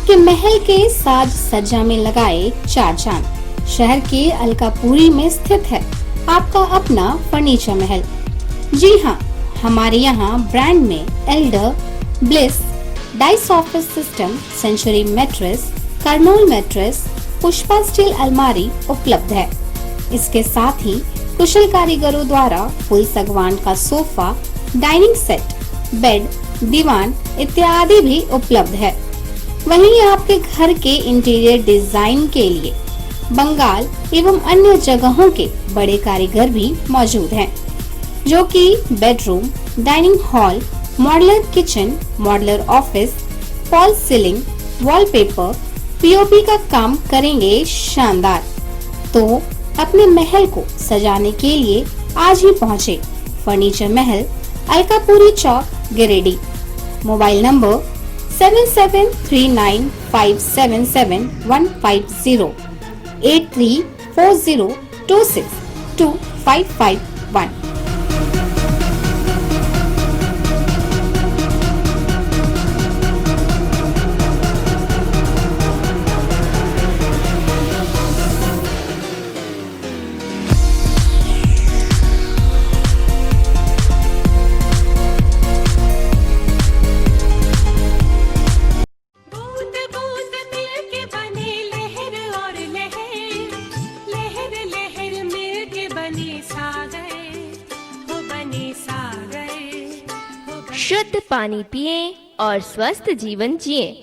आपके महल के साज सज्जा में लगाए चार चांद। शहर के अलकापुरी में स्थित है आपका अपना फर्नीचर महल। जी हाँ, हमारे यहाँ ब्रांड में Alder, Bliss, Dice office system, Century mattress, Kurnool mattress, Pushpa steel अलमारी उपलब्ध है। इसके साथ ही कुशल कारीगरों द्वारा फुल सागवान का सोफा, डाइनिंग सेट, बेड, दीवान इत्यादि भी उपलब्ध है। वहीं आपके घर के इंटीरियर डिजाइन के लिए बंगाल एवं अन्य जगहों के बड़े कारीगर भी मौजूद हैं, जो कि bedroom, dining hall, modular kitchen, modular office, fall ceiling, wallpaper, POP का काम करेंगे शानदार। तो अपने महल को सजाने के लिए आज ही पहुँचे furniture Mahal, Alkapuri Chowk, Giridih. Mobile number 7739577150, 8340262551। शुद्ध पानी पिएं और स्वस्थ जीवन जिएं।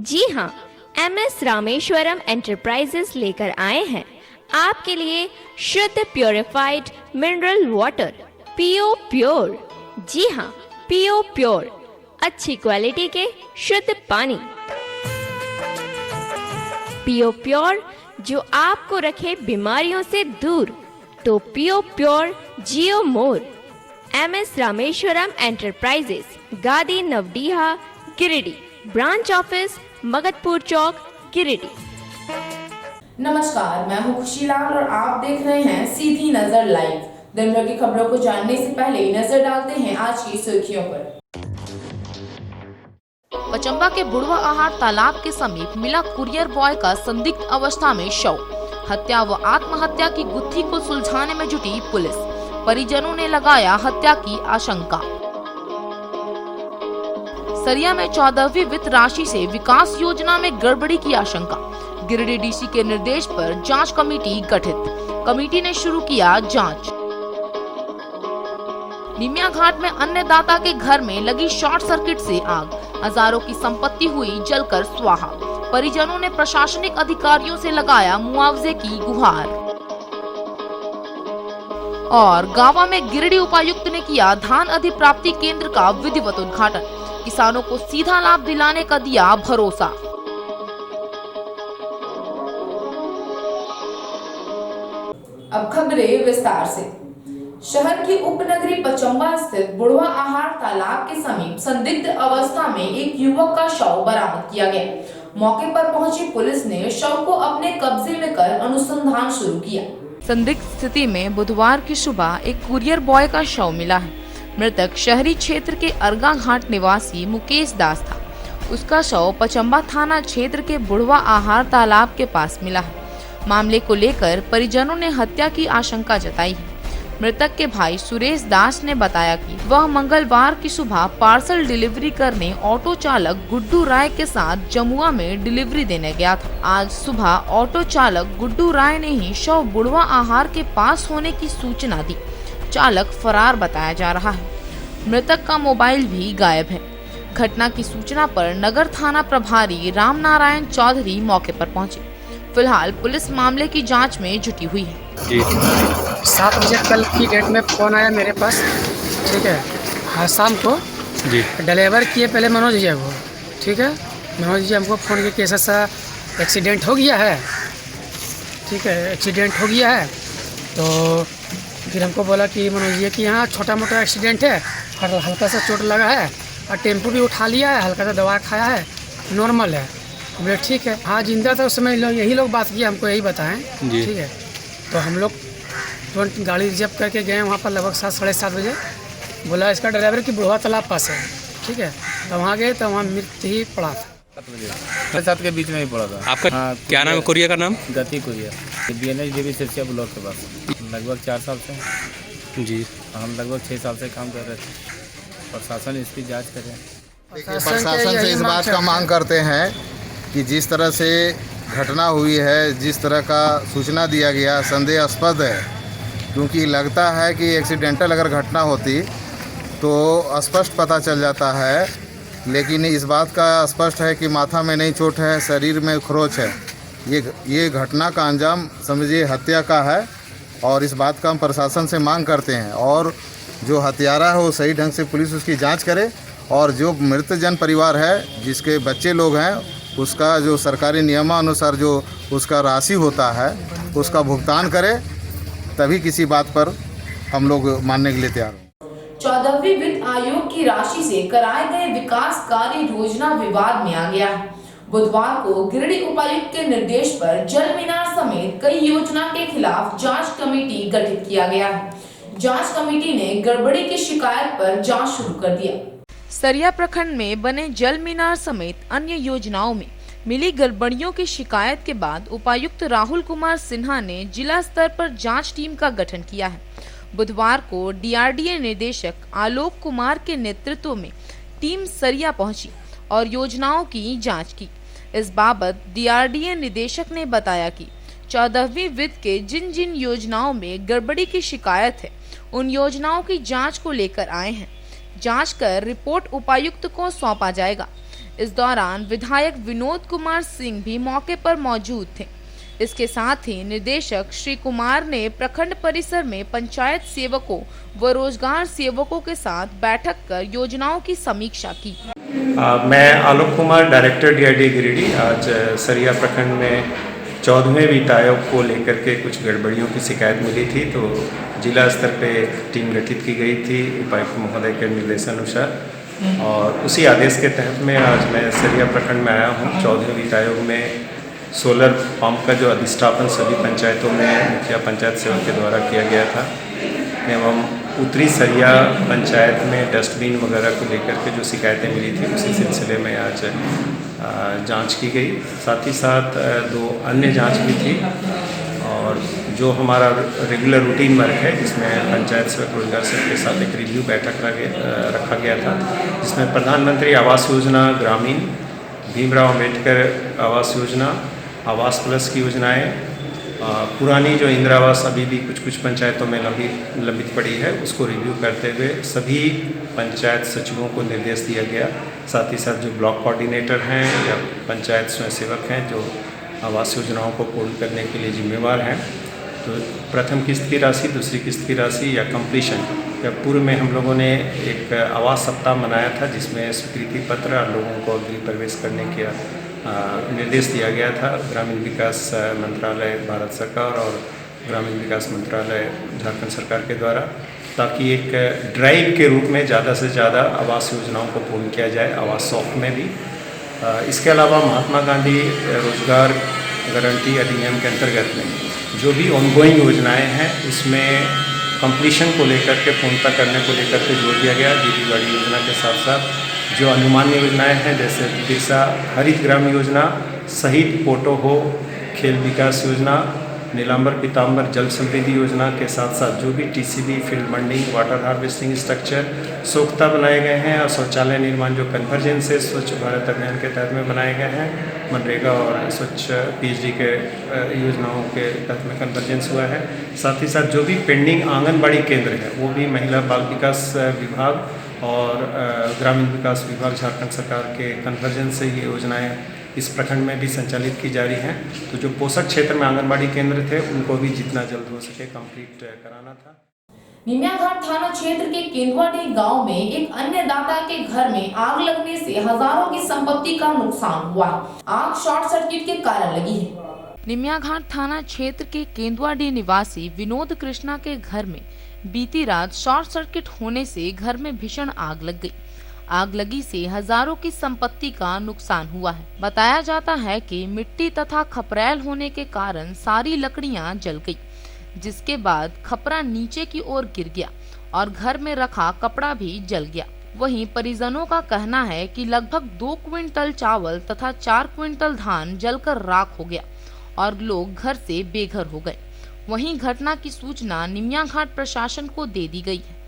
जी हाँ, MS रामेश्वरम एंटरप्राइजेस लेकर आए हैं आपके लिए शुद्ध प्योरिफाइड मिनरल वाटर पीओ प्योर। जी हाँ, पीओ प्योर, अच्छी क्वालिटी के शुद्ध पानी। पीओ प्योर जो आपको रखे बीमारियों से दूर, तो पीओ प्योर जियो मोर। MS रामेश्वरम एंटरप्राइजेस, गादी नवडीहा, गिरिडीह। ब्रांच ऑफिस मगतपुर चौक, गिरिडीह। नमस्कार, मैं हूं खुशीलाल और आप देख रहे हैं सीधी नजर लाइव। दिन भर की खबरों को जानने से पहले नजर डालते हैं आज की सुर्खियों पर। पचंबा के बुढ़वा आहार तालाब के समीप मिला कुरियर बॉय का संदिग्ध अवस्था में शव। हत्या व आत्महत्या की गुत्थी को सुलझाने में जुटी पुलिस। परिजनों ने लगाया हत्या की आशंका। सरिया में 14वीं वित्त राशि से विकास योजना में गड़बड़ी की आशंका। गिरिडीह डीसी के निर्देश पर जांच कमेटी गठित। कमेटी ने शुरू किया जांच। निमिया घाट में अन्नदाता के घर में लगी शॉर्ट सर्किट से आग। हजारों की संपत्ति हुई जलकर स्वाहा। परिजनों ने प्रशासनिक अधिकारियों से लगाया मुआवजे की गुहार। और गावा में गिरिडीह उपायुक्त ने किया धान अधिप्राप्ति केंद्र का विधिवत उद्घाटन। किसानों को सीधा लाभ दिलाने का दिया भरोसा। अब खबरें विस्तार से। शहर की उपनगरी पचंबा स्थित बुढ़वा आहार तालाब के समीप संदिग्ध अवस्था में एक युवक का शव बरामद किया गया। मौके पर पहुंची पुलिस ने शव को अपने कब्जे में कर अनुसंधान शुरू किया। संदिग्ध स्थिति में बुधवार की सुबह एक कुरियर बॉय का शव मिला है। मृतक शहरी क्षेत्र के अर्गा घाट निवासी मुकेश दास था। उसका शव पचंबा थाना क्षेत्र के बुढ़वा आहार तालाब के पास मिला है। मामले को लेकर परिजनों ने हत्या की आशंका जताई है। मृतक के भाई सुरेश दास ने बताया कि वह मंगलवार की सुबह पार्सल डिलीवरी करने ऑटो चालक गुड्डू राय के साथ जमुआ में डिलीवरी देने गया था। आज सुबह ऑटो चालक गुड्डू राय ने ही शव बुढ़वा आहार के पास होने की सूचना दी। चालक फरार बताया जा रहा है। मृतक का मोबाइल भी गायब है। घटना की सूचना पर नगर थाना प्रभारी राम नारायण चौधरी मौके पर पहुंचे। फिलहाल पुलिस मामले की जांच में जुटी हुई है। 7 बजे कल की डेट में फ़ोन आया मेरे पास, ठीक है। हाँ, शाम को जी डिलीवर किए पहले मनोज जी को, ठीक है। मनोज जी हमको फ़ोन किए कि ऐसा एक्सीडेंट हो गया है, ठीक है, एक्सीडेंट हो गया है। तो फिर हमको बोला कि मनोज जी कि यहाँ छोटा मोटा एक्सीडेंट है, हल्का सा चोट लगा है और टेम्पो भी उठा लिया है, हल्का सा दवा खाया है, नॉर्मल है। बोले ठीक है। हाँ, जिंदा था उस समय यही लोग बात किया, हमको यही बताएं, ठीक है। तो हम लोग तुरंत गाड़ी रिजर्व करके गए वहाँ पर लगभग 7 साढ़े 7 बजे। बोला इसका ड्राइवर की बुढ़वा तालाब पास है, ठीक है। तो वहाँ गए तो वहाँ मृत ही पड़ा था। 7 सात के बीच में ही पड़ा था। आपका क्या नाम है कुरियर का नाम? गति कुरियर, BNH देवी सिरसिया ब्लॉक के पास। लगभग 4 साल से जी, हम लगभग 6 साल से काम कर रहे थे। प्रशासन इसकी जांच करे। प्रशासन से इस बात का मांग करते हैं कि जिस तरह से घटना हुई है, जिस तरह का सूचना दिया गया, संदेहास्पद है, क्योंकि लगता है कि एक्सीडेंटल अगर घटना होती तो स्पष्ट पता चल जाता है, लेकिन इस बात का स्पष्ट है कि माथा में नहीं चोट है, शरीर में खरोच है। ये घटना का अंजाम समझिए हत्या का है और इस बात का हम प्रशासन से मांग करते हैं और जो हत्यारा है वो सही ढंग से पुलिस उसकी जांच करे और जो मृत जन परिवार है जिसके बच्चे लोग हैं उसका जो सरकारी नियमानुसार जो उसका राशि होता है उसका भुगतान करे, तभी किसी बात पर हम लोग मानने के लिए तैयार हैं। 14वीं वित्त आयोग की राशि से कराए गए विकास कार्य योजना विवाद में आ गया है। बुधवार को गिरिडीह उपायुक्त के निर्देश पर जल मीनार समेत कई योजना के खिलाफ जांच कमेटी गठित किया गया है। जांच कमेटी ने गड़बड़ी की शिकायत पर जांच शुरू कर दिया। सरिया प्रखंड में बने जल मीनार समेत अन्य योजनाओं में मिली गड़बड़ियों की शिकायत के बाद उपायुक्त राहुल कुमार सिन्हा ने जिला स्तर पर जांच टीम का गठन किया है। बुधवार को DRDA निदेशक आलोक कुमार के नेतृत्व में टीम सरिया पहुंची और योजनाओं की जांच की। इस बाबत DRDA निदेशक ने बताया कि 14वीं वित्त के जिन जिन योजनाओं में गड़बड़ी की शिकायत है उन योजनाओं की जांच को लेकर आए हैं। जांच कर रिपोर्ट उपायुक्त को सौंपा जाएगा। इस दौरान विधायक विनोद कुमार सिंह भी मौके पर मौजूद थे। इसके साथ ही निदेशक श्री कुमार ने प्रखंड परिसर में पंचायत सेवकों व रोजगार सेवकों के साथ बैठक कर योजनाओं की समीक्षा की। मैं आलोक कुमार, डायरेक्टर DRDA गिरिडीह। आज सरिया प्रखंड में 14वें वित्त आयोग को लेकर के कुछ गड़बड़ियों की शिकायत मिली थी, तो जिला स्तर पे टीम गठित की गई थी उपायुक्त महोदय के निर्देशानुसार और उसी आदेश के तहत में आज मैं सरिया प्रखंड में आया हूँ। 14वें वित्त आयोग में सोलर पंप का जो अधिष्ठापन सभी पंचायतों में मुखिया पंचायत सेवक के द्वारा किया गया था एवं उत्तरी सरिया पंचायत में डस्टबिन वगैरह को लेकर के जो शिकायतें मिली थी उसी सिलसिले में आज जांच की गई। साथ ही साथ 2 अन्य जांच भी थी और जो हमारा रेगुलर रूटीन वर्क है जिसमें पंचायत सेवक रोजगार सेवक के साथ एक रिव्यू बैठक रखा गया था, जिसमें प्रधानमंत्री आवास योजना ग्रामीण, भीमराव अम्बेडकर आवास योजना, आवास प्लस की योजनाएं, पुरानी जो इंदिरा आवास अभी भी कुछ पंचायतों में लंबित पड़ी है उसको रिव्यू करते हुए सभी पंचायत सचिवों को निर्देश दिया गया। साथ ही साथ जो ब्लॉक कोऑर्डिनेटर हैं या पंचायत स्वयंसेवक हैं जो आवास योजनाओं को पूर्ण करने के लिए जिम्मेवार हैं, तो प्रथम किस्त की राशि, दूसरी किस्त की राशि या कंप्लीशन या पूर्व में हम लोगों ने एक आवास सप्ताह मनाया था जिसमें स्वीकृति पत्र और लोगों को गृह प्रवेश करने के निर्देश दिया गया था। ग्रामीण विकास मंत्रालय भारत सरकार और ग्रामीण विकास मंत्रालय झारखंड सरकार के द्वारा, ताकि एक ड्राइव के रूप में ज़्यादा से ज़्यादा आवास योजनाओं को पूर्ण किया जाए, आवास शौक में भी। इसके अलावा महात्मा गांधी रोजगार गारंटी अधिनियम के अंतर्गत में जो भी ऑनगोइंग योजनाएं हैं उसमें कंप्लीशन को लेकर के पूर्णता करने को लेकर के जोर दिया गया। दीदी गाड़ी योजना के साथ साथ जो अनुमान्य योजनाएं हैं जैसे बिरसा हरित ग्राम योजना, शहीद पोटो हो खेल विकास योजना, नीलांबर पीताम्बर जल समृद्धि योजना के साथ साथ जो भी TCB field bunding, water harvesting structure, सोख्ता बनाए गए हैं और शौचालय निर्माण जो कन्वर्जेंस से स्वच्छ भारत अभियान के तहत में बनाए गए हैं, मनरेगा और स्वच्छ PhD के योजनाओं के तहत में कन्वर्जेंस हुआ है। साथ ही साथ जो भी पेंडिंग आंगनबाड़ी केंद्र है वो भी महिला बाल विकास विभाग और ग्रामीण विकास विभाग झारखंड सरकार के कन्वर्जेंस से ये योजनाएं इस प्रखंड में भी संचालित की जा रही हैं। तो जो पोषक क्षेत्र में आंगनबाड़ी केंद्र थे उनको भी जितना जल्द हो सके कंप्लीट कराना था। निमियाघाट थाना क्षेत्र के केंदुआडीह गांव में एक अन्य दाता के घर में आग लगने से हजारों की संपत्ति का नुकसान हुआ। आग शॉर्ट सर्किट के कारण लगी है। निमियाघाट थाना क्षेत्र के केंदुआडीह निवासी विनोद कृष्णा के घर में बीती रात शॉर्ट सर्किट होने से घर में भीषण आग लग गई। आग लगी से हजारों की संपत्ति का नुकसान हुआ है। बताया जाता है कि मिट्टी तथा खपरैल होने के कारण सारी लकड़ियां जल गई, जिसके बाद खपरा नीचे की ओर गिर गया और घर में रखा कपड़ा भी जल गया। वहीं परिजनों का कहना है कि लगभग 2 क्विंटल चावल तथा 4 क्विंटल धान जलकर राख हो गया और लोग घर से बेघर हो गए। वहीं घटना की सूचना निमिया घाट प्रशासन को दे दी गई है।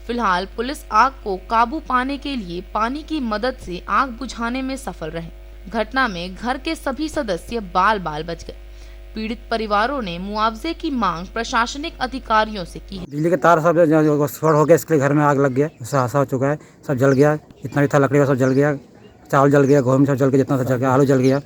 फिलहाल पुलिस आग को काबू पाने के लिए पानी की मदद से आग बुझाने में सफल रहे। घटना में घर के सभी सदस्य बाल बाल बच गए। पीड़ित परिवारों ने मुआवजे की मांग प्रशासनिक अधिकारियों से की है। बिजली के तार सब शॉर्ट हो गया, इसके घर में आग लग गया, हादसा हो चुका है, सब जल गया, जितना भी था लकड़ी का सब जल गया, चावल जल गया, गेहूं सब जल गया, जितना सब जल गया, आलू जल गया,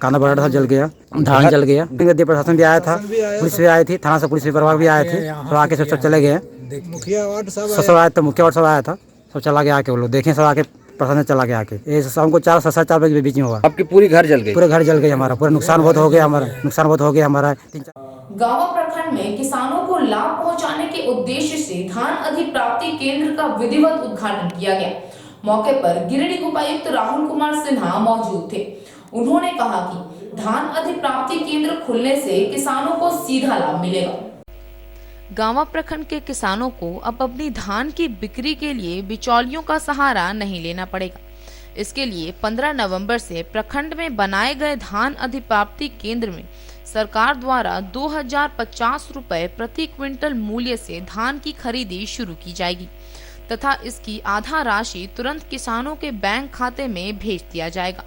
कांदा बटाटा सब जल गया, धान जल गया। प्रशासन भी आया था, पुलिस भी आई थी, थाना से पुलिस विभाग भी आए थे, सब आके सब चले गए। मुखिया वार्ड सब आया था, मुखिया वार्ड सब आया था, सब चला गया आके, वो लोग देखे सब आके प्रशासन चला गया आके। ये शाम को 4-4 बजे के बीच में हुआ। आपकी पूरी घर जल गई? पूरे घर जल गई हमारा, पूरा नुकसान बहुत हो गया हमारा। गावा प्रखंड में किसानों को लाभ पहुंचाने के उद्देश्य से धान अधिप्राप्ति केंद्र का विधिवत उद्घाटन किया गया। मौके पर गिरिडीह उपायुक्त राहुल कुमार सिन्हा मौजूद थे। उन्होंने कहा कि धान अधिप्राप्ति केंद्र खुलने से किसानों को सीधा लाभ मिलेगा। गावा प्रखंड के किसानों को अब अपनी धान की बिक्री के लिए बिचौलियों का सहारा नहीं लेना पड़ेगा। इसके लिए 15 नवंबर से प्रखंड में बनाए गए धान अधिप्राप्ति केंद्र में सरकार द्वारा 2050 रुपए प्रति क्विंटल मूल्य से धान की खरीदी शुरू की जाएगी तथा इसकी आधा राशि तुरंत किसानों के बैंक खाते में भेज दिया जाएगा।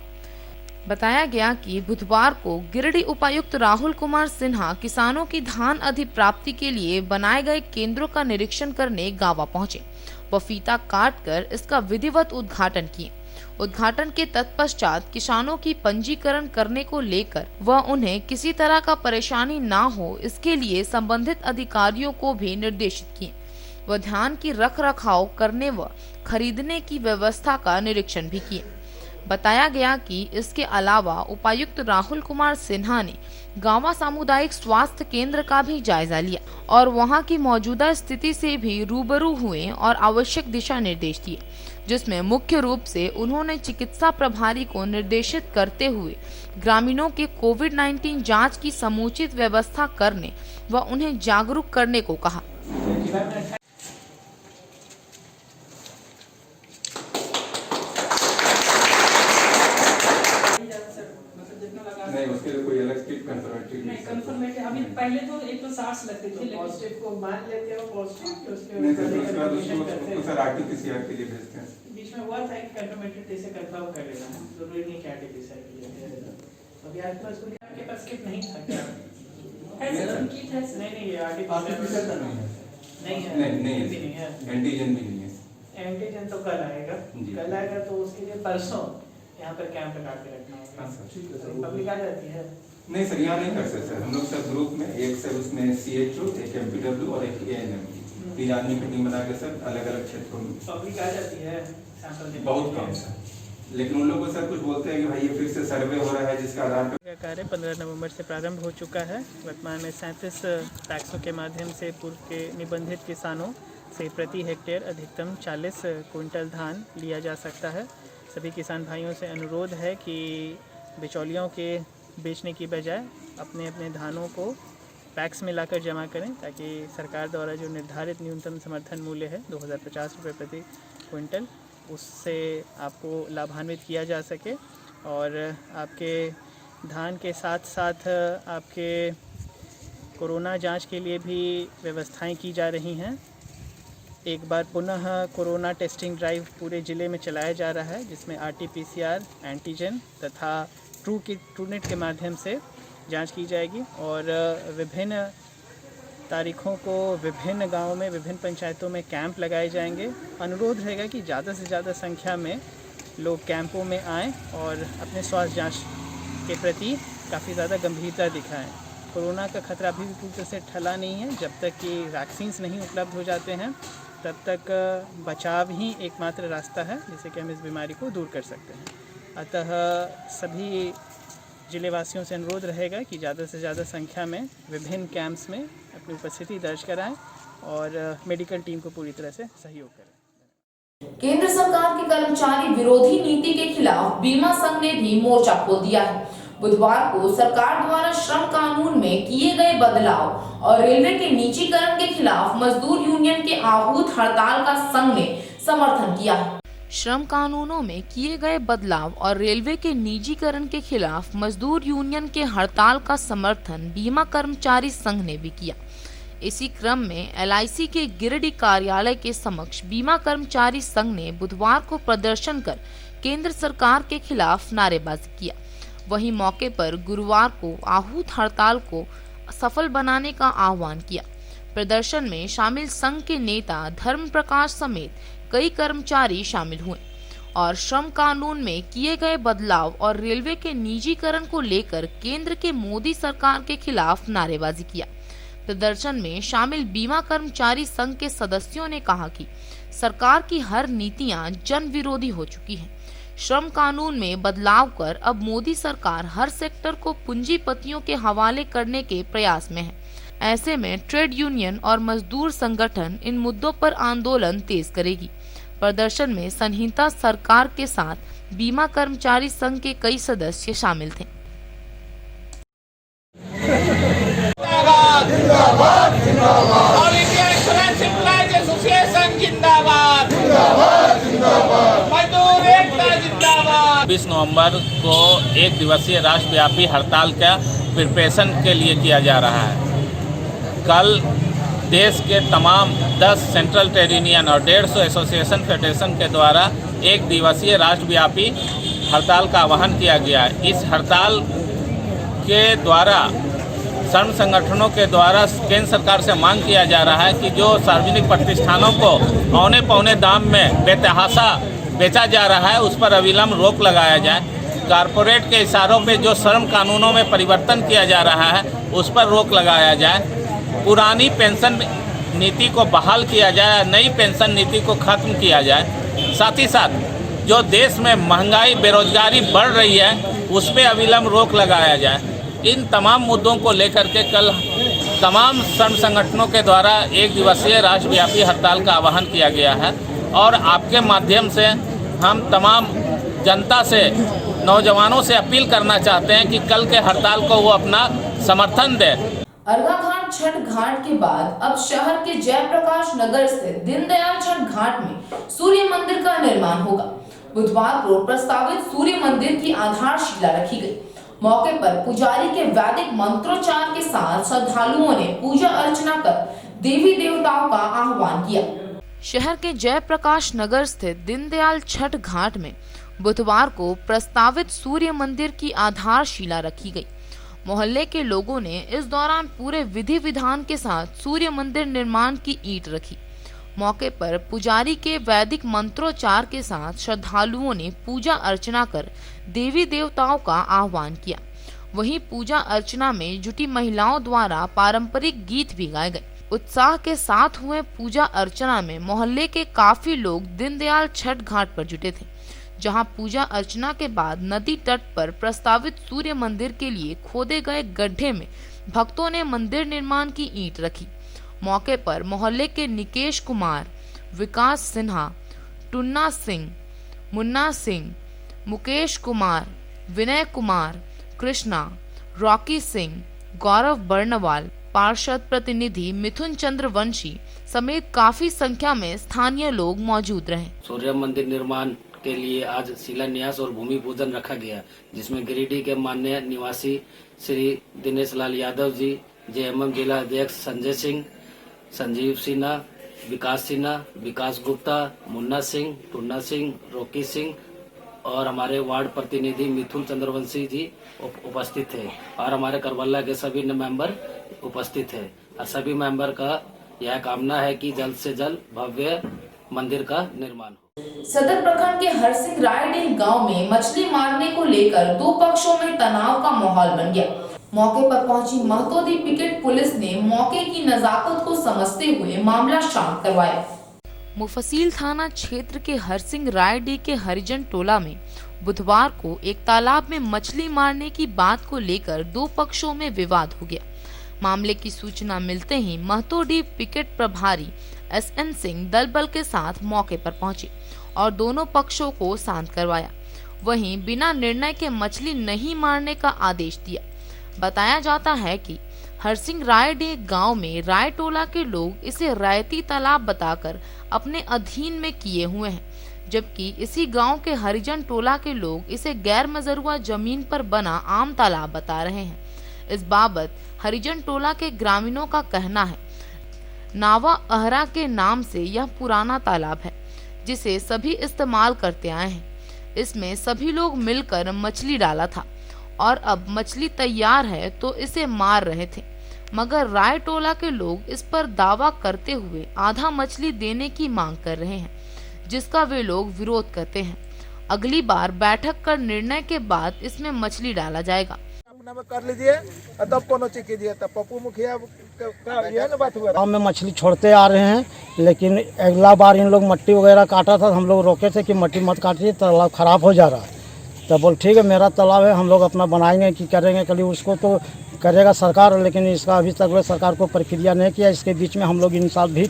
बताया गया कि बुधवार को गिरिडीह उपायुक्त राहुल कुमार सिन्हा किसानों की धान अधिप्राप्ति के लिए बनाए गए केंद्रों का निरीक्षण करने गावा पहुंचे व फीता काटकर इसका विधिवत उद्घाटन किए। उद्घाटन के तत्पश्चात किसानों की पंजीकरण करने को लेकर व उन्हें किसी तरह का परेशानी ना हो इसके लिए संबंधित अधिकारियों को भी निर्देशित किए व धान की रख रखाव करने व खरीदने की व्यवस्था का निरीक्षण भी किए। बताया गया कि इसके अलावा उपायुक्त राहुल कुमार सिन्हा ने गावा सामुदायिक स्वास्थ्य केंद्र का भी जायजा लिया और वहां की मौजूदा स्थिति से भी रूबरू हुए और आवश्यक दिशा निर्देश दिए, जिसमें मुख्य रूप से उन्होंने चिकित्सा प्रभारी को निर्देशित करते हुए ग्रामीणों के कोविड-19 जांच की समुचित व्यवस्था करने व उन्हें जागरूक करने को कहा। नहीं, उसके लिए कोई अलग स्ट्रिप कंफर्मेटरी नहीं, कंफर्मेटरी अभी पहले तो एक तो 60 लगती थी, लेकिन स्ट्रिप को मान लेते हो पॉजिटिव उसके नहीं सर, उसके बाद उसको सर आरटीपीसीआर के लिए भेजते हैं। बीच में हुआ था कि कंफर्मेटरी से कंफर्म कर लेना है, जरूरी नहीं कि आरटीपीसीआर के लिए। अभी आज तो इसको के पास किट नहीं था क्या? है सर, किट है। नहीं ये आरटीपीसीआर का नहीं है, नहीं है, एंटीजन भी नहीं है। एंटीजन तो कल आएगा तो उसके लिए परसों यहाँ पर कैंप लगा के रखना होगा। पब्लिक आ जाती है? नहीं सर, यहाँ नहीं कर सकते सर। हम लोग सब ग्रुप में एक सर उसमें CHO, एक MPW और एक ANM 3 आदमी की टीम बना के सर अलग अलग क्षेत्रों में पब्लिक आ जाती है सैंपल बहुत कम सर। लेकिन उन लोगों को सर कुछ बोलते हैं कि भाई ये फिर से सर्वे हो रहा है जिसका आधार पर कार्य 15 नवंबर से प्रारंभ हो चुका है। वर्तमान में 37 पैक्सों के माध्यम से पूर्व के निबंधित किसानों से प्रति हेक्टेयर अधिकतम 40 क्विंटल धान लिया जा सकता है। सभी किसान भाइयों से अनुरोध है कि बिचौलियों के बेचने की बजाय अपने अपने धानों को पैक्स में लाकर जमा करें, ताकि सरकार द्वारा जो निर्धारित न्यूनतम समर्थन मूल्य है 2050 रुपये प्रति क्विंटल, उससे आपको लाभान्वित किया जा सके और आपके धान के साथ साथ आपके कोरोना जांच के लिए भी व्यवस्थाएं की जा रही हैं। एक बार पुनः कोरोना टेस्टिंग ड्राइव पूरे ज़िले में चलाया जा रहा है, जिसमें RT-PCR, एंटीजन तथा ट्रूनेट के माध्यम से जांच की जाएगी और विभिन्न तारीखों को विभिन्न गांवों में, विभिन्न पंचायतों में कैंप लगाए जाएंगे। अनुरोध रहेगा कि ज़्यादा से ज़्यादा संख्या में लोग कैंपों में आएँ और अपने स्वास्थ्य जांच के प्रति काफ़ी ज़्यादा गंभीरता दिखाएं। कोरोना का खतरा अभी भी पूरी तरह से टला नहीं है। जब तक कि वैक्सीन्स नहीं उपलब्ध हो जाते हैं तब तक बचाव ही एकमात्र रास्ता है जिससे कि हम इस बीमारी को दूर कर सकते हैं। अतः सभी जिले वासियों से अनुरोध रहेगा कि ज़्यादा से ज़्यादा संख्या में विभिन्न कैंप्स में अपनी उपस्थिति दर्ज कराएं और मेडिकल टीम को पूरी तरह से सहयोग करें। केंद्र सरकार की कर्मचारी विरोधी नीति के खिलाफ बीमा संघ ने भी मोर्चा खोल दिया है। बुधवार को सरकार द्वारा श्रम कानून में किए गए बदलाव और रेलवे के निजीकरण के खिलाफ मजदूर यूनियन के आहूत हड़ताल का संघ ने समर्थन किया है। श्रम कानूनों में किए गए बदलाव और रेलवे के निजीकरण के खिलाफ मजदूर यूनियन के हड़ताल का समर्थन बीमा कर्मचारी संघ ने भी किया। इसी क्रम में LIC के गिरिडीह कार्यालय के समक्ष बीमा कर्मचारी संघ ने बुधवार को प्रदर्शन कर केंद्र सरकार के खिलाफ नारेबाजी किया। वहीं मौके पर गुरुवार को आहूत हड़ताल को सफल बनाने का आह्वान किया। प्रदर्शन में शामिल संघ के नेता धर्म प्रकाश समेत कई कर्मचारी शामिल हुए और श्रम कानून में किए गए बदलाव और रेलवे के निजीकरण को लेकर केंद्र के मोदी सरकार के खिलाफ नारेबाजी किया। प्रदर्शन में शामिल बीमा कर्मचारी संघ के सदस्यों ने कहा कि सरकार की हर नीतियां जन विरोधी हो चुकी हैं। श्रम कानून में बदलाव कर अब मोदी सरकार हर सेक्टर को पूंजीपतियों के हवाले करने के प्रयास में है। ऐसे में ट्रेड यूनियन और मजदूर संगठन इन मुद्दों पर आंदोलन तेज करेगी। प्रदर्शन में संहिता सरकार के साथ बीमा कर्मचारी संघ के कई सदस्य शामिल थे। बीस नवंबर को एक दिवसीय राष्ट्रव्यापी हड़ताल का प्रिपरेशन के लिए किया जा रहा है। कल देश के तमाम 10 सेंट्रल ट्रेड यूनियन और 150 एसोसिएशन फेडरेशन के द्वारा एक दिवसीय राष्ट्रव्यापी हड़ताल का आह्वान किया गया है। इस हड़ताल के द्वारा श्रम संगठनों के द्वारा केंद्र सरकार से मांग किया जा रहा है कि जो सार्वजनिक प्रतिष्ठानों को औने पौने दाम में बेतहाशा बेचा जा रहा है उस पर अविलंब रोक लगाया जाए। कारपोरेट के इशारों पे जो श्रम कानूनों में परिवर्तन किया जा रहा है उस पर रोक लगाया जाए। पुरानी पेंशन नीति को बहाल किया जाए, नई पेंशन नीति को खत्म किया जाए। साथ ही साथ जो देश में महंगाई बेरोजगारी बढ़ रही है उस पर अविलंब रोक लगाया जाए। इन तमाम मुद्दों को लेकर के कल तमाम श्रम संगठनों के द्वारा एक दिवसीय राष्ट्रव्यापी हड़ताल का आह्वान किया गया है और आपके माध्यम से हम तमाम जनता से, नौजवानों से अपील करना चाहते हैं कि कल के हड़ताल को वो अपना समर्थन दे। अर्घा घाट छठ घाट के बाद अब शहर के जयप्रकाश नगर स्थित दीनदयाल छठ घाट में सूर्य मंदिर का निर्माण होगा। बुधवार को प्रस्तावित सूर्य मंदिर की आधारशिला रखी गई। मौके पर पुजारी के वैदिक मंत्रोच्चार के साथ श्रद्धालुओं ने पूजा अर्चना कर देवी देवताओं का आह्वान किया। शहर के जयप्रकाश नगर स्थित दीनदयाल छठ घाट में बुधवार को प्रस्तावित सूर्य मंदिर की आधारशिला रखी गई। मोहल्ले के लोगों ने इस दौरान पूरे विधि विधान के साथ सूर्य मंदिर निर्माण की ईंट रखी। मौके पर पुजारी के वैदिक मंत्रोच्चार के साथ श्रद्धालुओं ने पूजा अर्चना कर देवी देवताओं का आह्वान किया। वहीं पूजा अर्चना में जुटी महिलाओं द्वारा पारंपरिक गीत भी गाए गए। उत्साह के साथ हुए पूजा अर्चना में मोहल्ले के काफी लोग दीनदयाल छठ घाट पर जुटे थे, जहां पूजा अर्चना के बाद नदी तट पर प्रस्तावित सूर्य मंदिर के लिए खोदे गए गड्ढे में भक्तों ने मंदिर निर्माण की ईंट रखी। मौके पर मोहल्ले के निकेश कुमार, विकास सिन्हा, टुन्ना सिंह, मुन्ना सिंह, मुकेश कुमार, विनय कुमार, कृष्णा, रॉकी सिंह, गौरव बर्नवाल, पार्षद प्रतिनिधि मिथुन चंद्र वंशी समेत काफी संख्या में स्थानीय लोग मौजूद रहे। सूर्य मंदिर निर्माण के लिए आज शिलान्यास और भूमि पूजन रखा गया, जिसमें गिरिडीह के माननीय निवासी श्री दिनेश लाल यादव जी, जेएमएम जिला अध्यक्ष संजय सिंह, संजीव सिन्हा, विकास सिन्हा, विकास गुप्ता, मुन्ना सिंह, टुन्ना सिंह, रॉकी सिंह और हमारे वार्ड प्रतिनिधि मिथुन चंद्रवंशी जी उपस्थित थे और हमारे करबल्ला के सभी मेंबर उपस्थित थे। और सभी मेंबर का यह कामना है कि जल्द से जल्द भव्य मंदिर का निर्माण हो। सदर प्रखंड के हरसिंह रायडीह गांव में मछली मारने को लेकर दो पक्षों में तनाव का माहौल बन गया। मौके पर पहुंची महतोदी पिकेट पुलिस ने मौके की नजाकत को समझते हुए मामला शांत करवाया। मुफस्सिल थाना क्षेत्र के हरसिंह रायडीह के हरिजन टोला में बुधवार को एक तालाब में मछली मारने की बात को लेकर दो पक्षों में विवाद हो गया। मामले की सूचना मिलते ही महतोडी पिकेट प्रभारी SN सिंह दल बल के साथ मौके पर पहुंचे और दोनों पक्षों को शांत करवाया। वहीं बिना निर्णय के मछली नहीं मारने का आदेश दिया। बताया जाता है कि हरसिंह रायडे गांव में राय टोला के लोग इसे रायती तालाब बताकर अपने अधीन में किए हुए हैं, जबकि इसी गांव के हरिजन टोला के लोग इसे गैर मजरूआ जमीन पर बना आम तालाब बता रहे हैं। इस बाबत हरिजन टोला के ग्रामीणों का कहना है, नावा अहरा के नाम से यह पुराना तालाब है जिसे सभी इस्तेमाल करते आए हैं। इसमें सभी लोग मिलकर मछली डाला था और अब मछली तैयार है तो इसे मार रहे थे, मगर राय टोला के लोग इस पर दावा करते हुए आधा मछली देने की मांग कर रहे हैं, जिसका वे लोग विरोध करते हैं। अगली बार बैठक कर निर्णय के बाद इसमें मछली डाला जाएगा। कर लीजिए तब कोनो चीज कीजिए, तब पप्पू मुखिया का ये ना बात हुआ। गाँव में मछली छोड़ते आ रहे हैं, लेकिन अगला बार इन लोग मट्टी वगैरह काटा था, हम लोग रोके थे कि मट्टी मत काटिए, तालाब खराब हो जा रहा है। तब बोल ठीक है, मेरा तालाब है, हम लोग अपना बनाएंगे कि करेंगे, कल उसको तो करेगा सरकार, लेकिन इसका अभी तक सरकार को प्रक्रिया नहीं किया। इसके बीच में हम लोग इन साल भी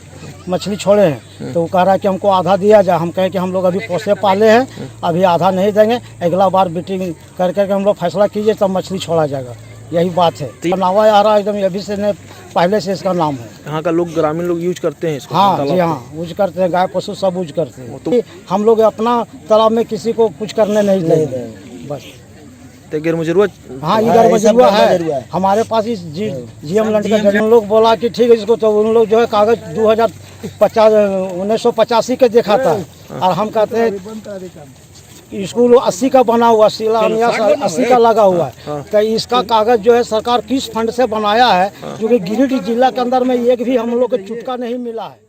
मछली छोड़े हैं, तो वो कह रहा है कि हमको आधा दिया जाए। हम कहें कि हम लोग अभी पोसे पाले हैं, अभी आधा नहीं देंगे, अगला बार मीटिंग कर करके हम लोग फैसला कीजिए तब मछली छोड़ा जाएगा। यही बात है। नावा आ रहा एकदम अभी से नहीं, पहले से इसका नाम है। यहाँ का लोग ग्रामीण लोग यूज करते हैं इसको। हाँ जी हाँ, यूज करते हैं, गाय पशु सब यूज करते हैं। तो हम लोग अपना तालाब में किसी को कुछ करने नहीं देंगे बस। तो गैर मजरूआ, हाँ इधर मजरूआ है हमारे पास। इस जीएम लंड का जमीन लोग बोला कि ठीक है इसको, तो उन लोग जो है कागज 1985 के देखा था, और हम कहते हैं स्कूल 80 का बना हुआ, शिलान्यास 80 का लगा हुआ है। तो इसका कागज जो है सरकार किस फंड से बनाया है, जो कि गिरिडीह जिला के अंदर में एक भी हम लोग को चुटका नहीं मिला है।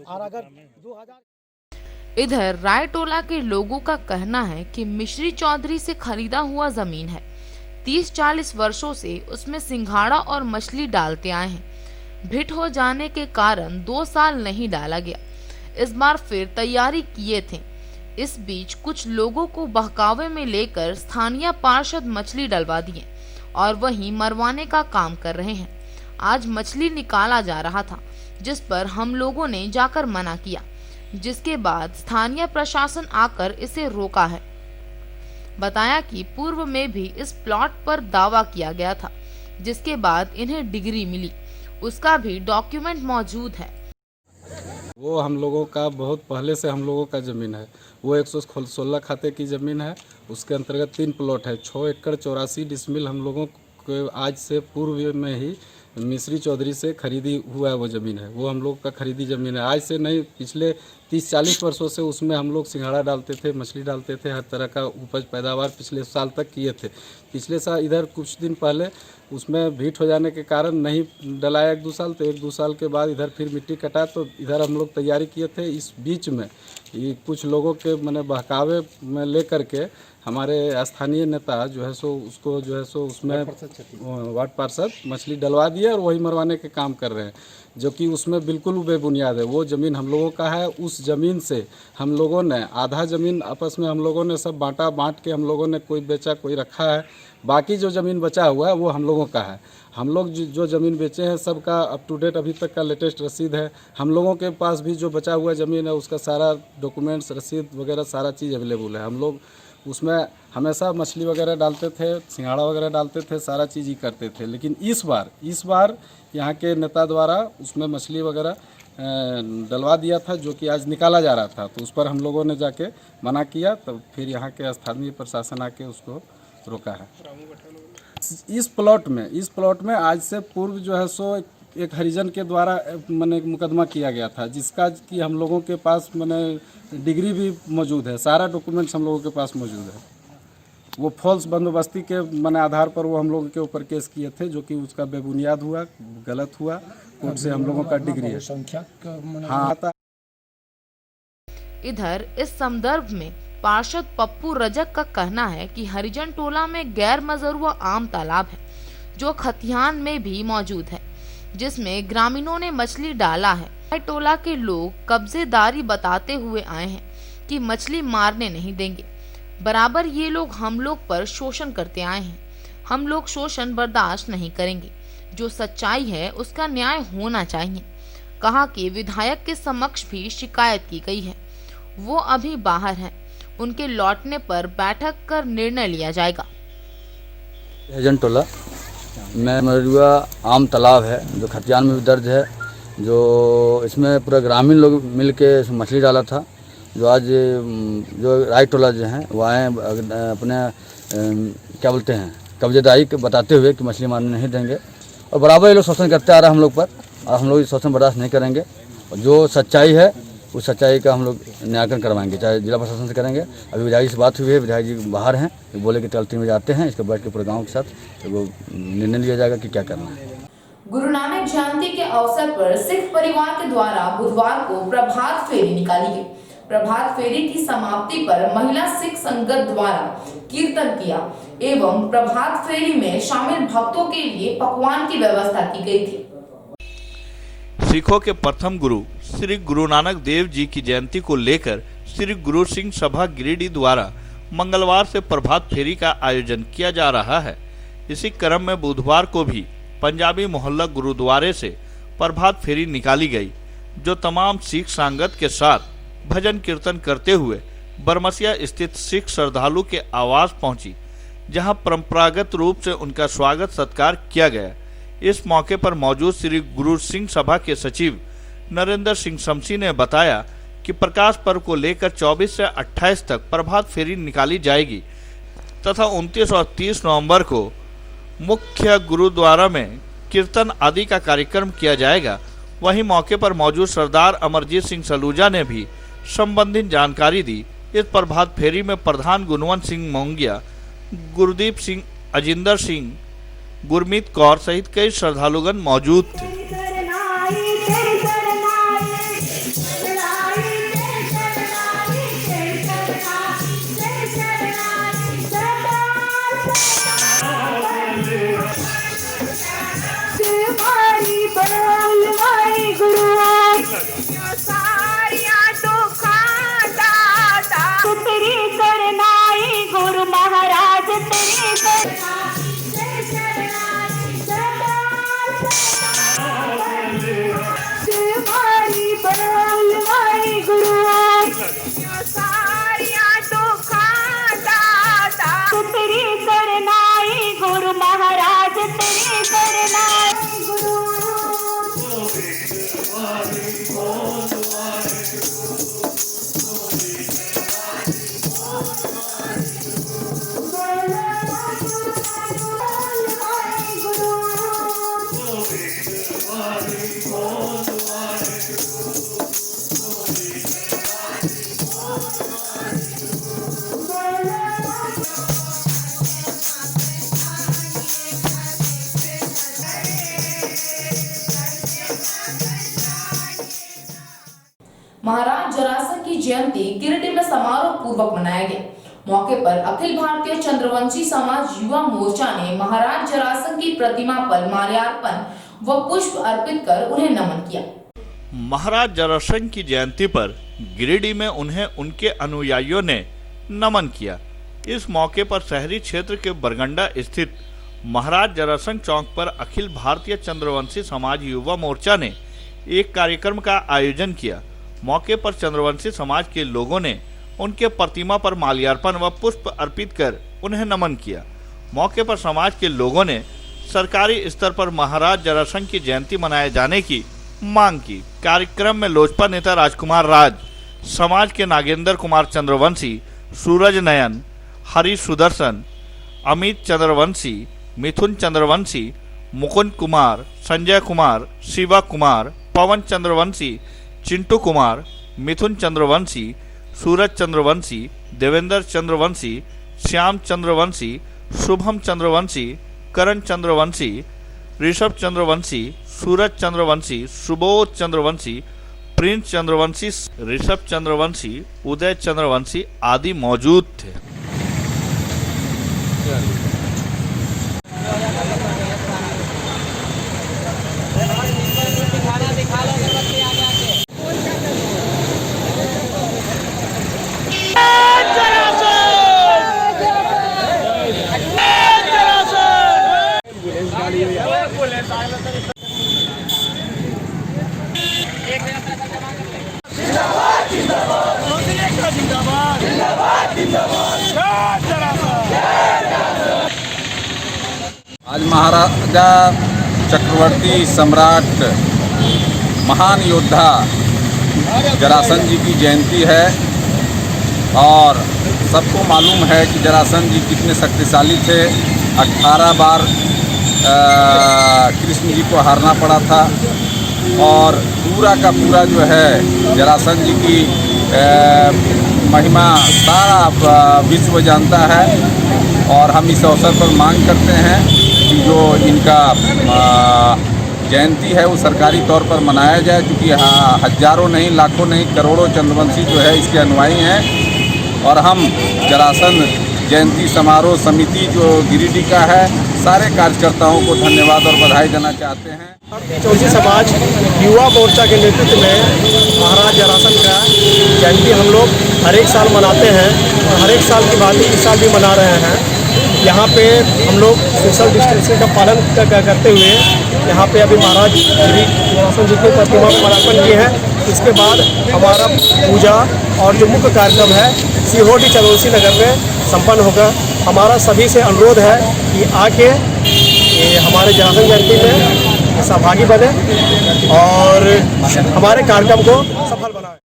और अगर 2000 इधर राय टोला के लोगों का कहना है कि मिश्री चौधरी से खरीदा हुआ जमीन है। 30-40 वर्षों से उसमें सिंघाड़ा और मछली डालते आए हैं। भिट हो जाने के कारण 2 साल नहीं डाला गया। इस बार फिर तैयारी किए थे। इस बीच कुछ लोगों को बहकावे में लेकर स्थानीय पार्षद मछली डलवा दिए और वहीं मरवाने का काम कर रहे हैं। आज मछली निकाला जा रहा था, जिस पर हम लोगों ने जाकर मना किया, जिसके बाद स्थानीय प्रशासन आकर इसे रोका है। बताया कि पूर्व में भी इस प्लॉट पर दावा किया गया था, जिसके बाद इन्हें डिग्री मिली, उसका भी डॉक्यूमेंट मौजूद है। वो हम लोगों का बहुत पहले से हम लोगों का ज़मीन है। वो 116 खाते की ज़मीन है, उसके अंतर्गत 3 प्लॉट है। 6 एकड़ 84 डिसमिल हम लोगों को आज से पूर्व में ही मिश्री चौधरी से खरीदी हुआ है वो ज़मीन है। वो हम लोग का खरीदी ज़मीन है, आज से नहीं, पिछले 30-40 वर्षों से उसमें हम लोग सिंघाड़ा डालते थे, मछली डालते थे, हर तरह का उपज पैदावार पिछले साल तक किए थे। पिछले साल इधर कुछ दिन पहले उसमें भीट हो जाने के कारण नहीं डलाया 1-2 साल, तो 1-2 साल के बाद इधर फिर मिट्टी कटा, तो इधर हम लोग तैयारी किए थे। इस बीच में ये कुछ लोगों के मैंने बहकावे में ले करके हमारे स्थानीय नेता जो है सो उसको जो है सो उसमें वार्ड पार्षद मछली डलवा दिया और वही मरवाने के काम कर रहे हैं, जो कि उसमें बिल्कुल बेबुनियाद है। वो ज़मीन हम लोगों का है, उस ज़मीन से हम लोगों ने आधा ज़मीन आपस में हम लोगों ने सब बांट के हम लोगों ने कोई बेचा कोई रखा है, बाकी जो ज़मीन बचा हुआ है वो हम लोगों का है। हम लोग जो ज़मीन बेचे हैं सबका अप टू डेट अभी तक का लेटेस्ट रसीद है। हम लोगों के पास भी जो बचा हुआ ज़मीन है उसका सारा डॉक्यूमेंट्स रसीद वगैरह सारा चीज़ अवेलेबल है। हम लोग उसमें हमेशा मछली वगैरह डालते थे, सिंघाड़ा वगैरह डालते थे, सारा चीज़ ही करते थे। लेकिन इस बार यहाँ के नेता द्वारा उसमें मछली वगैरह डलवा दिया था, जो कि आज निकाला जा रहा था, तो उस पर हम लोगों ने जाके मना किया, तब फिर यहाँ के स्थानीय प्रशासन आके उसको रोका है। इस प्लॉट में आज से पूर्व जो है सो एक हरिजन के द्वारा मैंने मुकदमा किया गया था, जिसका कि हम लोगों के पास मैंने डिग्री भी मौजूद है, सारा डॉक्यूमेंट्स हम लोगों के पास मौजूद है। वो फॉल्स बंदोबस्ती के मैंने आधार पर वो हम लोगों के ऊपर केस किए थे, जो कि उसका बेबुनियाद हुआ, गलत हुआ, कोर्ट से हम लोगों का डिग्री है। हाँ। इधर इस संदर्भ में पार्षद पप्पू रजक का कहना है कि हरिजन टोला में गैर मजरूआ आम तालाब है, जो खतियान में भी मौजूद है, जिसमें ग्रामीणों ने मछली डाला है। टोला के लोग कब्जेदारी बताते हुए आए हैं कि मछली मारने नहीं देंगे। बराबर ये लोग हम लोग पर शोषण करते आए हैं। हम लोग शोषण बर्दाश्त नहीं करेंगे। जो सच्चाई है उसका न्याय होना चाहिए। कहा कि विधायक के समक्ष भी शिकायत की गई है, वो अभी बाहर हैं। उनके लौटने पर बैठक कर निर्णय लिया जाएगा। हरिजन टोला मैं मरुआ आम तालाब है जो खतियान में भी दर्ज है, जो इसमें पूरा ग्रामीण लोग मिल के मछली डाला था। जो आज जो राइट टोला जो हैं वो आए अपने क्या बोलते हैं कब्जेदारी के बताते हुए कि मछली मारने नहीं देंगे, और बराबर ये लोग शोषण करते आ रहा है हम लोग पर, और हम लोग इस शोषण बर्दाश्त नहीं करेंगे। और जो सच्चाई है उस सच्चाई का हम लोग न्यायाकरण करवाएंगे, चाहे जिला प्रशासन से करेंगे। अभी विधायक से बात हुई है, विधायक जी बाहर हैं, वो बोले कि कल 3 बजे आते हैं, इसके बैठ के पूरे गाँव के साथ तो वो निर्णय लिया जाएगा कि क्या करना है। गुरु नानक जयंती के अवसर पर सिख परिवार के द्वारा बुधवार को प्रभात फेरी निकाली गई। प्रभात फेरी की समाप्ति पर महिला सिख संगत द्वारा कीर्तन किया एवं प्रभात फेरी में शामिल भक्तों के लिए पकवान की व्यवस्था की गई थी। सिखों के प्रथम गुरु श्री गुरु नानक देव जी की जयंती को लेकर श्री गुरु सिंह सभा गिरिडीह द्वारा मंगलवार से प्रभात फेरी का आयोजन किया जा रहा है। इसी क्रम में बुधवार को भी पंजाबी मोहल्ला गुरुद्वारे से प्रभात फेरी निकाली गई, जो तमाम सिख संगत के साथ भजन कीर्तन करते हुए बरमसिया स्थित सिख श्रद्धालु के आवास पहुंची, जहां परंपरागत रूप से उनका स्वागत सत्कार किया गया। इस मौके पर मौजूद श्री गुरु सिंह सभा के सचिव नरेंद्र सिंह शमसी ने बताया कि प्रकाश पर्व को लेकर 24 से 28 तक प्रभात फेरी निकाली जाएगी तथा 29 और 30 नवंबर को मुख्य गुरुद्वारा में कीर्तन आदि का कार्यक्रम किया जाएगा। वहीं मौके पर मौजूद सरदार अमरजीत सिंह सलूजा ने भी संबंधित जानकारी दी। इस प्रभात फेरी में प्रधान गुणवंत सिंह मोंगिया, गुरदीप सिंह, अजिंदर सिंह, गुरमीत कौर सहित कई श्रद्धालुगण मौजूद थे। महाराज जरासंध की जयंती गिरिडीह में समारोह पूर्वक मनाया गया। मौके पर अखिल भारतीय चंद्रवंशी समाज युवा मोर्चा ने महाराज जरासंध की प्रतिमा पर माल्यार्पण व पुष्प अर्पित कर उन्हें नमन किया। महाराज जरासंध की जयंती पर गिरिडीह में उन्हें उनके अनुयायियों ने नमन किया। इस मौके पर शहरी क्षेत्र के बरगंडा स्थित महाराज जरासंध चौक पर अखिल भारतीय चंद्रवंशी समाज युवा मोर्चा ने एक कार्यक्रम का आयोजन किया। मौके पर चंद्रवंशी समाज के लोगों ने उनके प्रतिमा पर माल्यार्पण व पुष्प अर्पित कर उन्हें नमन किया। मौके पर समाज के लोगों ने सरकारी स्तर पर महाराज जरासंध की जयंती मनाए जाने की मांग की। कार्यक्रम में लोजपा नेता राजकुमार राज, समाज के नागेंद्र कुमार चंद्रवंशी, सूरज नयन, हरि सुदर्शन, अमित चंद्रवंशी, मिथुन चंद्रवंशी, मुकुंद कुमार, संजय कुमार, शिवा कुमार, पवन चंद्रवंशी, चिंटू कुमार, मिथुन चंद्रवंशी, सूरज चंद्रवंशी, देवेंद्र चंद्रवंशी, श्याम चंद्रवंशी, शुभम चंद्रवंशी, करण चंद्रवंशी, ऋषभ चंद्रवंशी, सूरज चंद्रवंशी, सुबोध चंद्रवंशी, प्रिंस चंद्रवंशी, ऋषभ चंद्रवंशी, उदय चंद्रवंशी आदि मौजूद थे। जिंदाबाद जिंदाबाद जिंदाबाद महाराजा चक्रवर्ती सम्राट महान योद्धा जरासंध जी की जयंती है और सबको मालूम है कि जरासंध जी कितने शक्तिशाली थे। 18 बार कृष्ण जी को हारना पड़ा था और पूरा का पूरा जो है जरासंध जी की महिमा सारा विश्व जानता है। और हम इस अवसर पर मांग करते हैं कि जो इनका जयंती है वो सरकारी तौर पर मनाया जाए, क्योंकि हजारों नहीं, लाखों नहीं, करोड़ों चंद्रवंशी जो है इसके अनुयायी हैं। और हम जरासंध जयंती समारोह समिति जो गिरिडीह का है, सारे कार्यकर्ताओं को धन्यवाद और बधाई देना चाहते हैं। चौसी समाज युवा मोर्चा के नेतृत्व में महाराज जरासंध का जयंती हम लोग हर एक साल मनाते हैं और हर एक साल की बात इस साल भी मना रहे हैं। यहाँ पे हम लोग सोशल डिस्टेंसिंग का पालन करते हुए यहाँ पे अभी महाराज जरासंध जी की प्रतिमा को माल्यार्पण किए हैं। इसके बाद हमारा पूजा और जो मुख्य कार्यक्रम है सीहोर चंदौसी नगर में संपन्न होगा। हमारा सभी से अनुरोध है कि आके हमारे जरासंध जयंती में सहभागी बने और हमारे कार्यक्रम को सफल बनाएं।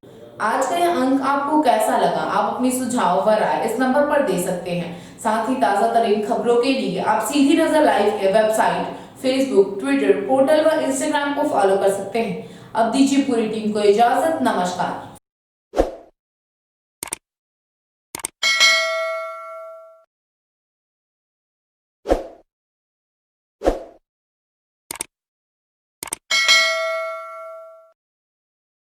आज का यह अंक आपको कैसा लगा? आप अपनी सुझाव व राय इस नंबर पर दे सकते हैं। साथ ही ताज़ा तरीन खबरों के लिए आप सीधी नजर लाइव के वेबसाइट, फेसबुक, ट्विटर, पोर्टल व इंस्टाग्राम को फॉलो कर सकते हैं। अब दीजिए पूरी टीम को इजाजत। नमस्कार।